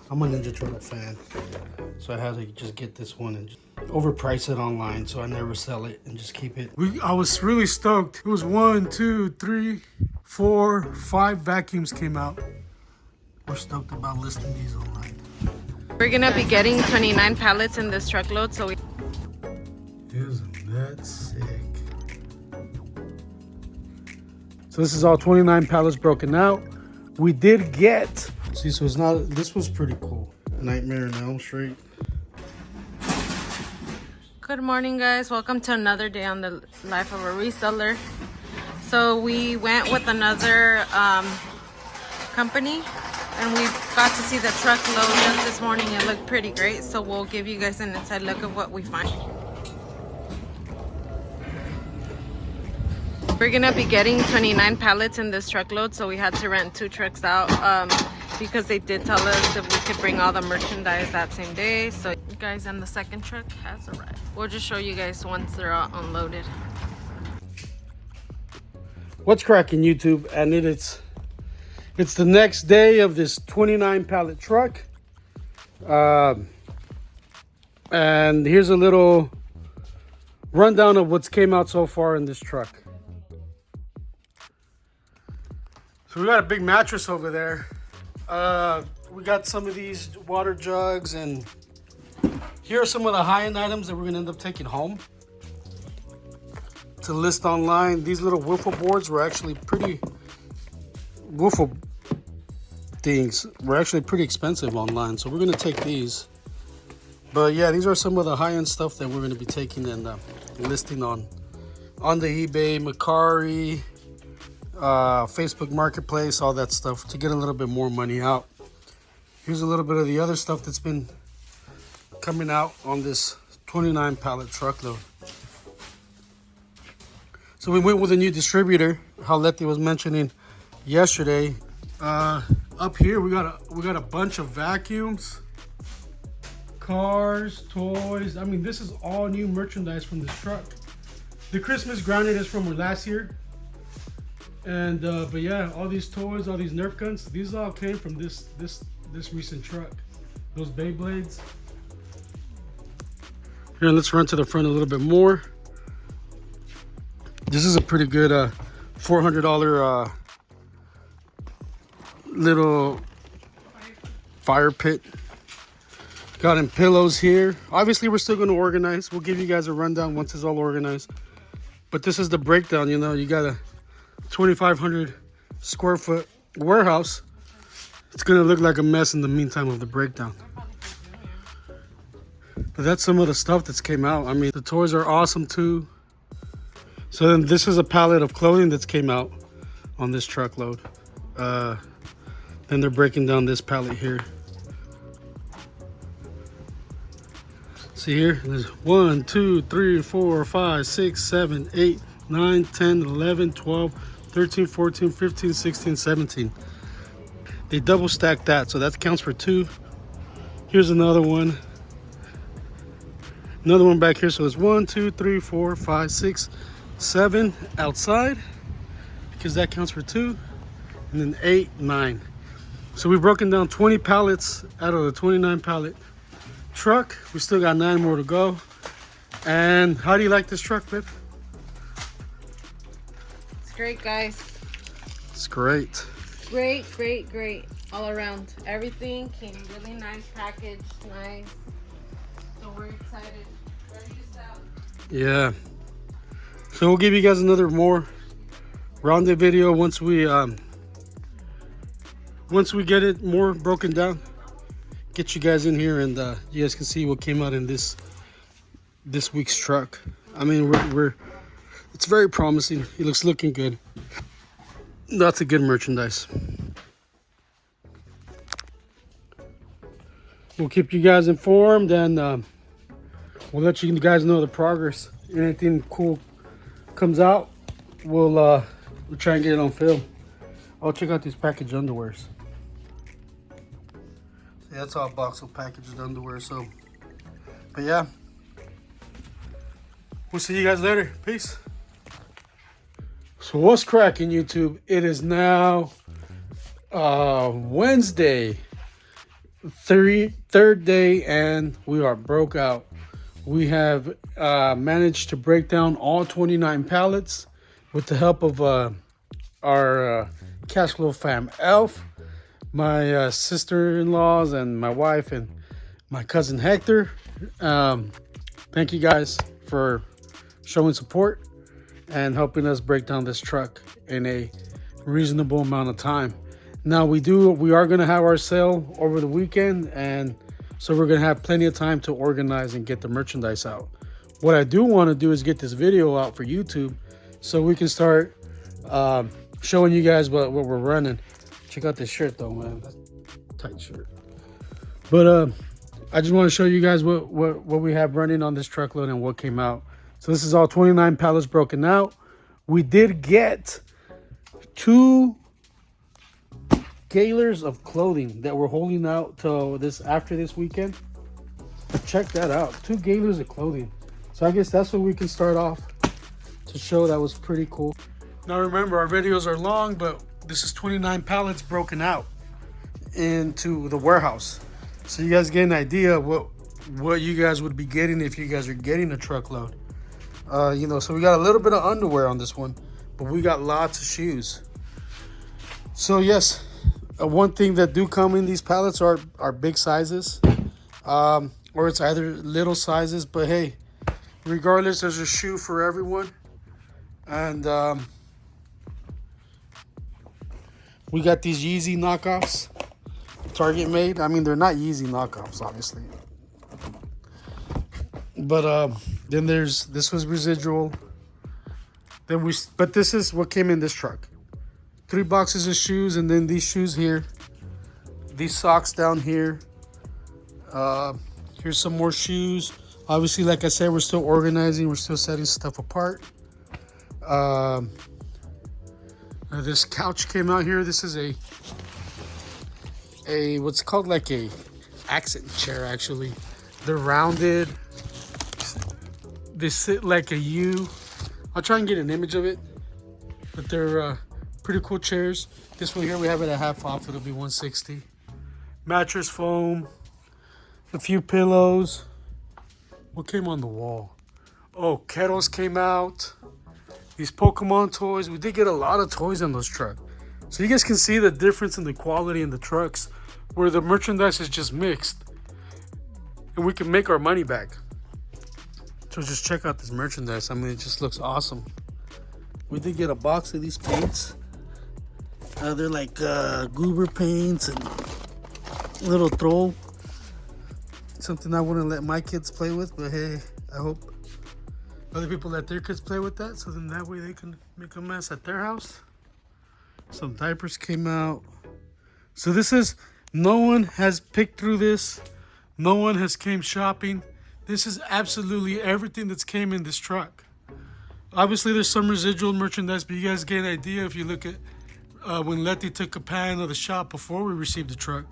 I'm a Ninja Turtle fan, so I had to just get this one and just overprice it online, so I never sell it and just keep it. I was really stoked. It was 1, 2, 3, 4, 5 vacuums came out. We're stoked about listing these online. We're gonna be getting 29 pallets in this truckload, so we... Isn't that sick? So this is all 29 pallets broken out. We did get, see, so it's not, this was pretty cool. Nightmare in Elm Street. Good morning, guys. Welcome to another day on the life of a reseller. So we went with another company, and we got to see the truck load just this morning. It looked pretty great, so we'll give you guys an inside look of what we find. We're gonna be getting 29 pallets in this truckload, so we had to rent 2 trucks out because they did tell us if we could bring all the merchandise that same day. So guys, and the second truck has arrived. We'll just show you guys once they're all unloaded. What's cracking, YouTube? And it's the next day of this 29 pallet truck. And here's a little rundown of what's came out so far in this truck. So we got a big mattress over there. We got some of these water jugs, and here are some of the high-end items that we're gonna end up taking home to list online. These little wiffle boards were actually pretty, wiffle things were actually pretty expensive online, so we're gonna take these. But yeah, these are some of the high-end stuff that we're gonna be taking and listing on the eBay, Mercari, Facebook Marketplace, all that stuff to get a little bit more money out. Here's a little bit of the other stuff that's been coming out on this 29 pallet truckload. So we went with a new distributor, how Letty was mentioning yesterday. Up here we got a bunch of vacuums, cars, toys. I mean, this is all new merchandise from this truck. The Christmas grounded is from last year. And but yeah, all these toys, all these Nerf guns, these all came from this recent truck. Those Beyblades. Here, let's run to the front a little bit more. This is a pretty good $400 little fire pit. Got in pillows here. Obviously, we're still going to organize. We'll give you guys a rundown once it's all organized. But this is the breakdown. You know, you got a 2,500 square foot warehouse. It's gonna look like a mess in the meantime of the breakdown. But that's some of the stuff that's came out. I mean, the toys are awesome too. So then this is a pallet of clothing that's came out on this truckload. Then they're breaking down this pallet here. See here, there's 1, 2, 3, 4, 5, 6, 7, 8, 9, 10, 11, 12, 13, 14, 15, 16, 17. They double stack that, so that counts for 2. Here's another one. Another one back here, so it's 1, 2, 3, 4, 5, 6, 7 outside, because that counts for 2. And then 8, 9. So we've broken down 20 pallets out of the 29 pallet truck. We still got 9 more to go. And how do you like this truck, babe? It's great, guys. It's great. Great all around. Everything came really nice, packaged nice. So we're excited, ready to sell. Yeah. So we'll give you guys another more rounded video once we get it more broken down. Get you guys in here, and you guys can see what came out in this week's truck. I mean, it's very promising. It looks looking good. Lots of good merchandise. We'll keep you guys informed, and we'll let you guys know the progress. Anything cool comes out, we'll try and get it on film. I'll check out these packaged underwears. See, that's all box of packaged underwear. So, but yeah, we'll see you guys later. Peace. So what's cracking, YouTube? It is now Wednesday, third day and we are broke out. We have managed to break down all 29 pallets with the help of our Cashflowfam elf, my sister-in-laws, and my wife, and my cousin Hector. Thank you guys for showing support and helping us break down this truck in a reasonable amount of time. Now we are going to have our sale over the weekend, and so we're going to have plenty of time to organize and get the merchandise out. What I do want to do is get this video out for YouTube so we can start showing you guys what we're running. Check out this shirt though, man. That's a tight shirt. But I just want to show you guys what we have running on this truckload and what came out. So this is all 29 pallets broken out. We did get 2 galers of clothing that we're holding out till after this weekend. Check that out, 2 galers of clothing. So I guess that's what we can start off to show. That was pretty cool. Now remember, our videos are long, but this is 29 pallets broken out into the warehouse. So you guys get an idea of what you guys would be getting if you guys are getting a truckload. You know, so we got a little bit of underwear on this one, but we got lots of shoes. So yes, one thing that do come in these pallets are big sizes, or it's either little sizes. But hey, regardless, there's a shoe for everyone. And we got these Yeezy knockoffs, Target made. I mean, they're not Yeezy knockoffs, obviously. But then this was residual. But this is what came in this truck. 3 boxes of shoes, and then these shoes here, these socks down here. Here's some more shoes. Obviously, like I said, we're still organizing, we're still setting stuff apart. This couch came out here. This is a what's called like a accent chair. Actually, they're rounded, they sit like a U. I'll try and get an image of it, but they're pretty cool chairs. This one here, we have it at half off. It'll be $160. Mattress foam, a few pillows. What came on the wall? Oh, kettles came out. These Pokemon toys. We did get a lot of toys on those trucks. So you guys can see the difference in the quality in the trucks, where the merchandise is just mixed, and we can make our money back. So just check out this merchandise. I mean, it just looks awesome. We did get a box of these paints. They're like goober paints and little throw. Something I wouldn't let my kids play with, but hey, I hope other people let their kids play with that, so then that way they can make a mess at their house. Some diapers came out. So this is, no one has picked through this. No one has came shopping. This is absolutely everything that's came in this truck. Obviously, there's some residual merchandise, but you guys get an idea if you look at when Letty took a pan of the shop before we received the truck,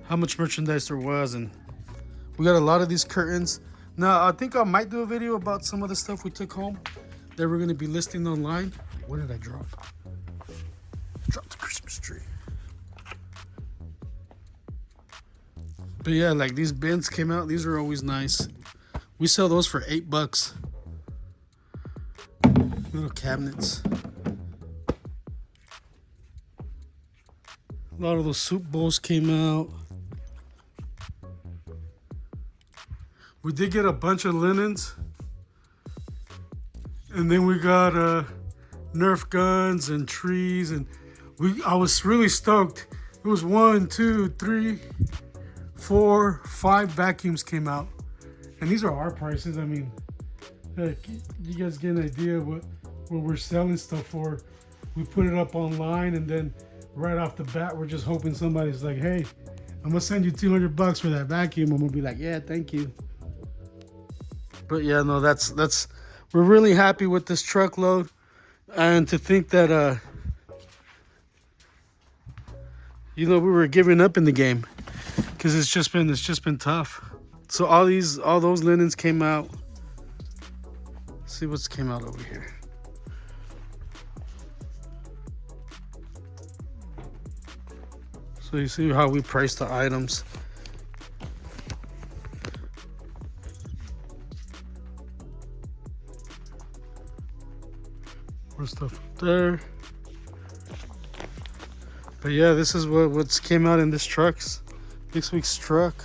how much merchandise there was. And we got a lot of these curtains. Now, I think I might do a video about some of the stuff we took home that we're going to be listing online. What did I drop? I dropped the Christmas tree. But yeah, like these bins came out. These are always nice. We sell those for $8. Little cabinets. A lot of those soup bowls came out. We did get a bunch of linens. And then we got Nerf guns and trees. And I was really stoked. It was 1, 2, 3, 4, 5 vacuums came out. And these are our prices. I mean, like, you guys get an idea of what we're selling stuff for. We put it up online, and then right off the bat, we're just hoping somebody's like, hey, I'm gonna send you $200 for that vacuum. I'm gonna be like, yeah, thank you. But yeah, no, that's we're really happy with this truckload. And to think that we were giving up in the game, because it's just been tough. So all those linens came out. Let's see what's came out over here. So So you see how we price the items. More stuff up there. But yeah, this is what's came out in this this week's truck.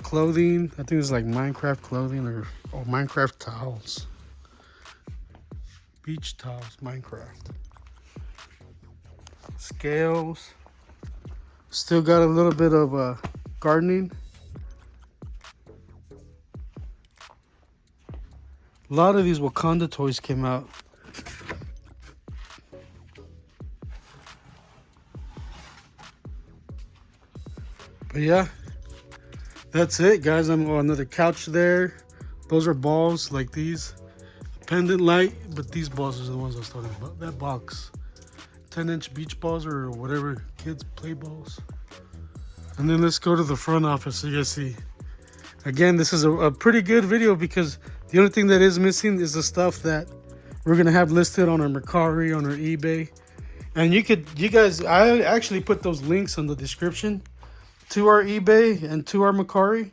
Clothing, I think it's like Minecraft clothing or Minecraft towels. Beach towels, Minecraft. Scales. Still got a little bit of gardening. A lot of these Wakanda toys came out. But yeah, that's it, guys. I'm on another couch there. Those are balls like these. Pendant light, but these balls are the ones I was talking about. That box. 10-inch beach balls or whatever kids play balls. And then let's go to the front office so you guys see. Again, this is a pretty good video because the only thing that is missing is the stuff that we're gonna have listed on our Mercari, on our eBay. And you guys, I actually put those links in the description to our eBay and to our Mercari,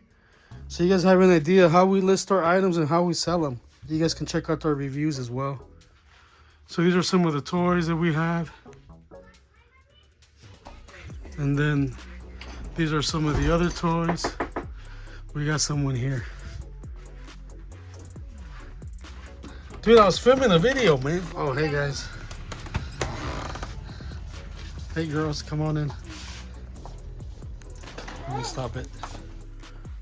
so you guys have an idea how we list our items and how we sell them. You guys can check out our reviews as well. So these are some of the toys that we have, and then these are some of the other toys. We got someone here. Dude, I was filming a video, man. Oh, hey guys. Hey girls, come on in. Let me stop it.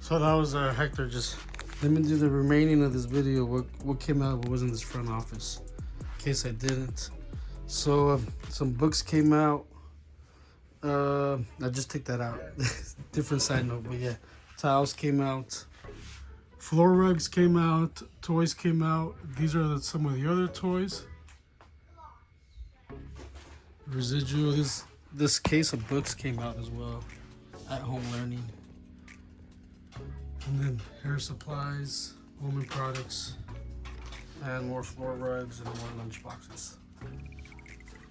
So that was Hector. Just let me do the remaining of this video. What came out, what was in this front office, in case I didn't. So some books came out. I just took that out. Different side note, but yeah, towels came out. Floor rugs came out. Toys came out. These are some of the other toys. Residual. This case of books came out as well. At home learning. And then hair supplies, home and products, and more floor rugs and more lunch boxes.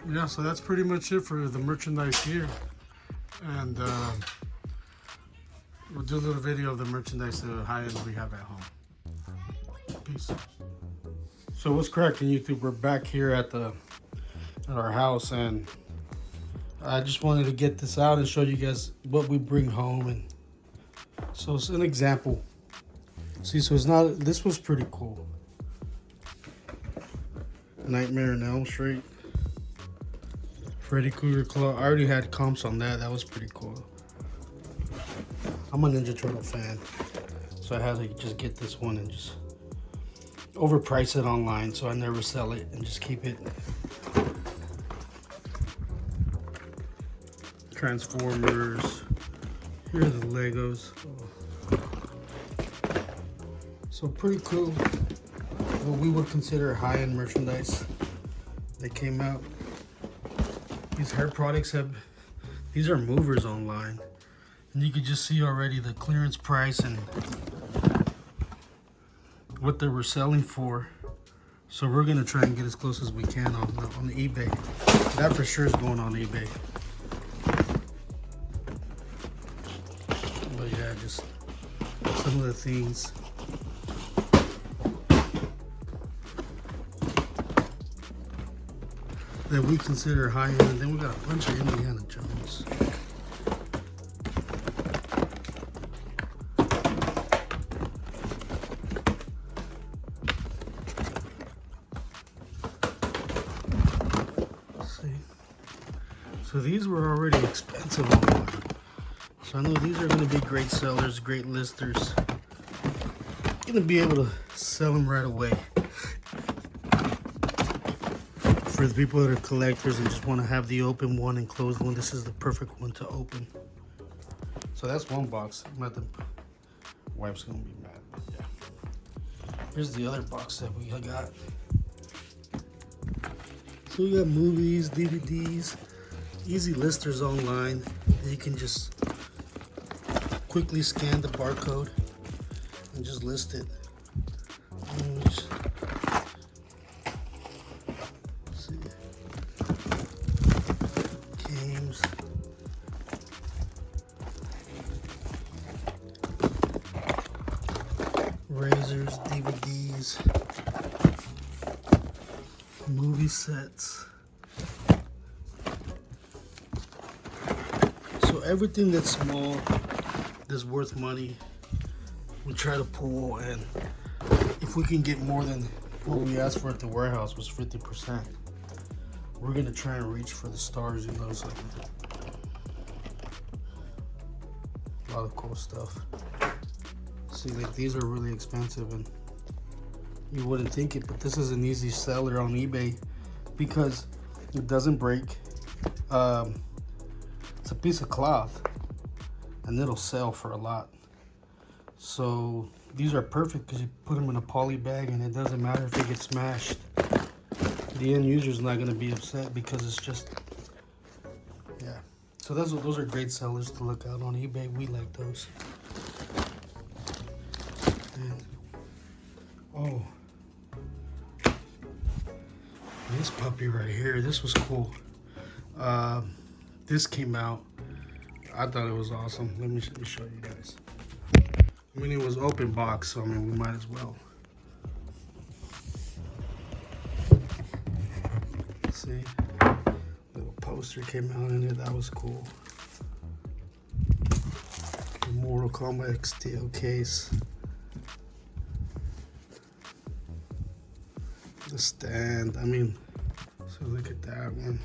Yeah, so that's pretty much it for the merchandise here. And we'll do a little video of the merchandise, the high end we have at home. Peace. So what's cracking, YouTube? We're back here at our house, and I just wanted to get this out and show you guys what we bring home. And so it's an example. See, so it's not, this was pretty cool. Nightmare on Elm Street. Freddy Krueger Claw. I already had comps on that. That was pretty cool. I'm a Ninja Turtle fan, so I had to just get this one and just overprice it online, so I never sell it and just keep it. Transformers. Here are the Legos. So pretty cool. What we would consider high-end merchandise that came out. These hair products these are movers online. And you can just see already the clearance price and what they were selling for. So we're gonna try and get as close as we can on the eBay. That for sure is going on eBay. But yeah, just some of the things. That we consider high end. And then we got a bunch of Indiana Jones. So these were already expensive online. So I know these are going to be great sellers, great listers. Going to be able to sell them right away. For the people that are collectors and just want to have the open one and closed one, this is the perfect one to open. So that's one box. The wife's going to be mad. But yeah. Here's the other box that we got. So we got movies, DVDs. Easy listers online. You can just quickly scan the barcode and just list it. Games, razors, DVDs, movie sets. So everything that's small, that's worth money, we try to pull, and if we can get more than what we asked for at the warehouse was 50%, we're gonna try and reach for the stars, you know. So a lot of cool stuff. See, like these are really expensive, and you wouldn't think it, but this is an easy seller on eBay because it doesn't break. It's a piece of cloth, and it'll sell for a lot. So these are perfect because you put them in a poly bag, and it doesn't matter if they get smashed. The end user's not going to be upset because it's just, yeah. So those are great sellers to look out on eBay. We like those. And, oh, this puppy right here, this was cool. This came out. I thought it was awesome. Let me show you guys. I mean, it was open box, so I mean, we might as well. See, little poster came out in it. That was cool. Mortal Kombat steel case. The stand. I mean, so look at that one.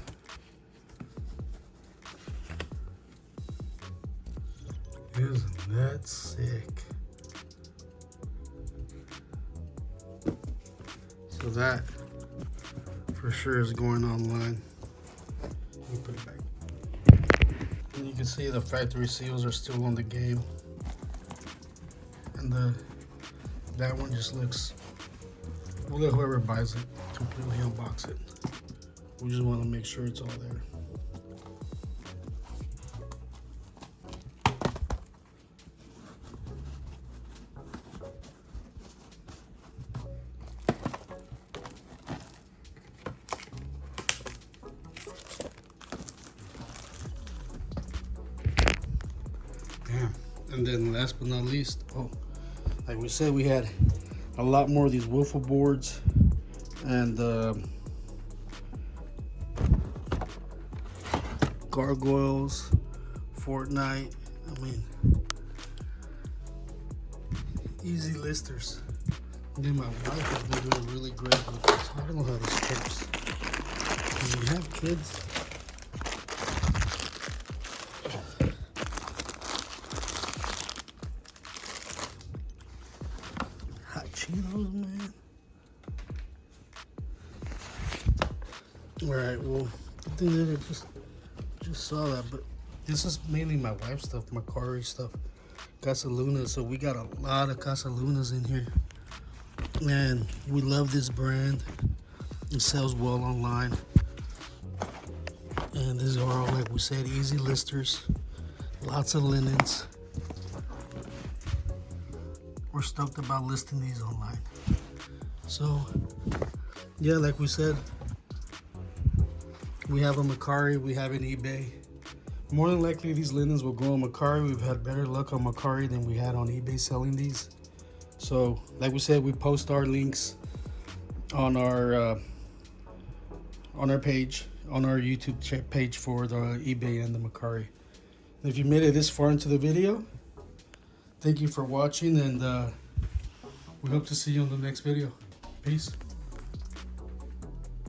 Isn't that sick? So that for sure is going online. Let me put it back. And you can see the factory seals are still on the game. And that one just looks, we'll let whoever buys it completely unbox it. We just want to make sure it's all there. And then last but not least, oh, like we said, we had a lot more of these wiffle boards and gargoyles, Fortnite. I mean, easy listers. And then my wife has been doing really great with this. I don't know how this works. When you have kids, Cheetos, man. Alright, well, I think that I just saw that, but this is mainly my wife's stuff, Mercari stuff, Casalunas. So we got a lot of Casalunas in here, and we love this brand. It sells well online, and these are all, like we said, easy listers, lots of linens. We're stoked about listing these online. So, yeah, like we said, we have a Mercari, we have an eBay. More than likely, these linens will go on Mercari. We've had better luck on Mercari than we had on eBay selling these. So, like we said, we post our links on our page, on our YouTube page for the eBay and the Mercari. And if you made it this far into the video, thank you for watching, and we hope to see you on the next video. Peace.